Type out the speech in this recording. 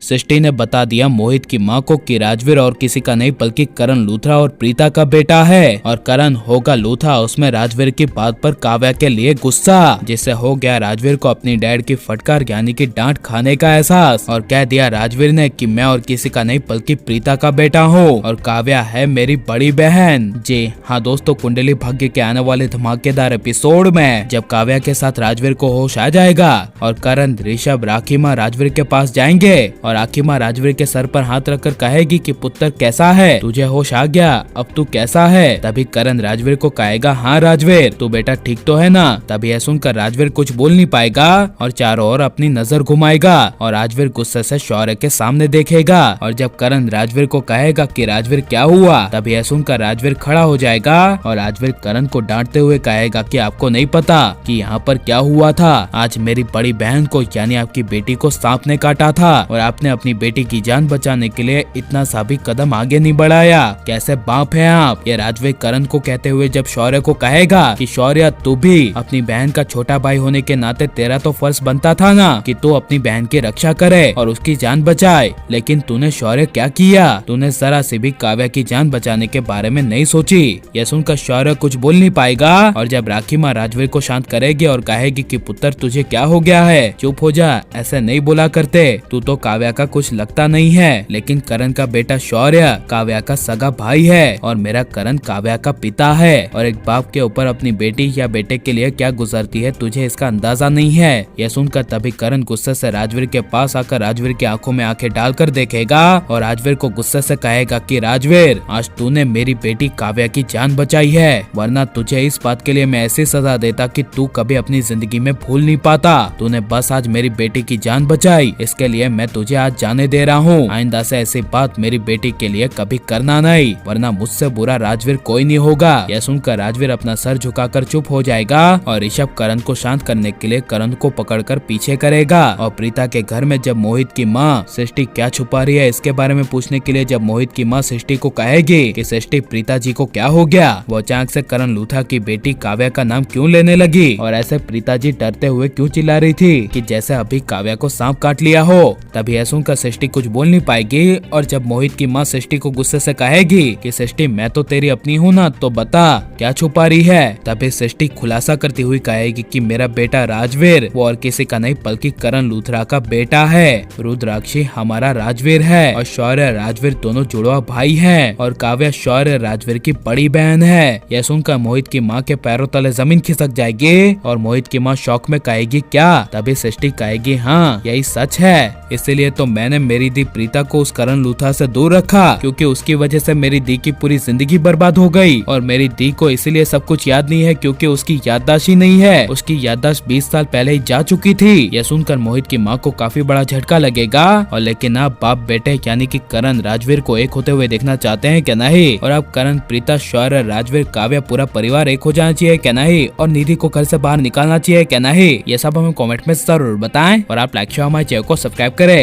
सृष्टि ने बता दिया मोहित की माँ को कि राजवीर और किसी का नहीं बल्कि करण लूथरा और प्रीता का बेटा है और करण होगा लूथरा। उसमें राजवीर की बात पर काव्या के लिए गुस्सा, जिससे हो गया राजवीर को अपनी डैड की फटकार यानी कि डांट खाने का एहसास और कह दिया राजवीर ने कि मैं और किसी का नहीं बल्कि प्रीता का बेटा हूँ और काव्या है मेरी बड़ी बहन। जी हाँ दोस्तों, कुंडली भाग्य के आने वाले धमाकेदार एपिसोड में जब काव्या के साथ राजवीर को होश आ जाएगा और करण, ऋषभ, राखी माँ राजवीर के पास जाएंगे और राखी माँ राजवीर के सर पर हाथ रखकर कहेगी कि पुत्र कैसा है, तुझे होश आ गया, अब तू कैसा है। तभी करण राजवीर को कहेगा हाँ राजवीर तू बेटा ठीक तो है ना। तभी यह सुनकर राजवीर कुछ बोल नहीं पाएगा और चारों ओर अपनी नजर घुमाएगा और राजवीर गुस्से से शौर्य के सामने देखेगा और जब करण राजवीर को कहेगा कि राजवीर क्या हुआ, तभी यह सुनकर राजवीर खड़ा हो जाएगा और राजवीर करण को डांटते हुए कहेगा कि आपको नहीं पता कि यहाँ पर क्या हुआ था। आज मेरी बड़ी बहन को यानी आपकी बेटी को सांप ने काटा था और आपने अपनी बेटी की जान बचाने के लिए इतना सा भी कदम आगे नहीं बढ़ाया। कैसे बाप है आप। ये राजवीर करण को कहते हुए जब शौर्य को कहेगा कि शौर्य तू भी अपनी बहन का छोटा भाई होने के नाते तेरा तो फर्ज बनता था ना कि तू अपनी बहन की रक्षा करे और उसकी जान बचाए, लेकिन तूने शौर्य क्या किया, तूने जरा से भी काव्या की जान बचाने के बारे में नहीं सोची। यह सुनकर शौर्य कुछ बोल नहीं पाएगा और जब राखी माँ राजवीर को शांत करेगी और कहेगी कि पुत्र तुझे क्या हो गया है, चुप हो जा, ऐसे नहीं बोला करते, तू तो काव्या का कुछ लगता नहीं है, लेकिन करण का बेटा शौर्य काव्या का सगा भाई है और मेरा करण काव्या का पिता है और एक बाप के ऊपर अपनी बेटी या बेटे के लिए क्या गुजरती है तुझे इसका अंदाजा नहीं है। यह सुनकर तभी करण गुस्से से राजवीर के पास आकर राजवीर की आंखों में आंखें डालकर देखेगा और राजवीर को गुस्से से कहेगा कि राजवीर आज तूने मेरी बेटी काव्या की जान बचाई है, वरना तुझे इस बात के लिए मैं ऐसी सजा देता कि तू कभी अपनी जिंदगी में भूल नहीं पाता। तूने बस आज मेरी बेटी की जान बचाई, इसके लिए मैं तुझे आज जाने दे रहा हूँ। आइंदा से ऐसी बात मेरी बेटी के लिए कभी करना नहीं, वरना मुझसे बुरा राजवीर कोई नहीं होगा। यह सुनकर राजवीर अपना सर झुकाकर चुप हो जाएगा और ऋषभ करण को शांत करने के लिए करण को पकड़कर पीछे करेगा और प्रीता के घर में जब मोहित की माँ सृष्टि क्या छुपा रही है इसके बारे में पूछने के लिए जब मोहित की माँ सृष्टि को कहेगी कि सृष्टि प्रीता जी को क्या हो गया, वो अचानक से करण लूथरा की बेटी काव्या का नाम क्यों लेने लगी और ऐसे प्रीता जी डरते हुए क्यों चिल्ला रही थी कि जैसे अभी काव्या को सांप काट लिया हो। तभी यह सुनकर सृष्टि कुछ बोल नहीं पाएगी और जब मोहित की माँ सृष्टि को गुस्से से कहेगी कि सृष्टि मैं तो तेरी अपनी हूँ ना, तो बता क्या छुपा रही है। तभी सृष्टि खुलासा करती हुई कहेगी कि मेरा बेटा राजवीर वो और किसी का नहीं बल्कि करण लूथरा का बेटा है। रुद्राक्षी हमारा राजवीर है और शौर्य राजवीर दोनों जुड़वा भाई हैं और काव्या शौर्य राजवीर की बड़ी बहन है। यह सुनकर मोहित की माँ के पैरों तले जमीन खिसक जाएगी और मोहित की माँ शौक में कहेगी क्या। तभी सृष्टि कहेगी हाँ यही सच है, इसीलिए तो मैंने मेरी दी प्रीता को उस करण लूथरा से दूर रखा, क्योंकि उसकी वजह से मेरी दी की पूरी जिंदगी बर्बाद हो गई और मेरी दी को इसीलिए सब कुछ याद नहीं है क्योंकि उसकी याददाश्त ही नहीं है, उसकी याददाश्त 20 साल पहले ही जा चुकी थी। यह सुनकर मोहित की माँ को काफी बड़ा झटका लगेगा और लेकिन आप बाप बेटे यानी कि करण राजवीर को एक होते हुए देखना चाहते हैं क्या नहीं, और अब करण प्रीता शौर्य राजवीर काव्या पूरा परिवार एक हो जाना चाहिए क्या नहीं, और निधि को घर से बाहर निकालना चाहिए क्या नहीं, ये सब हमें कमेंट में जरूर बताएं और आप लाइक शेयर हमारे चैनल को सब्सक्राइब करें।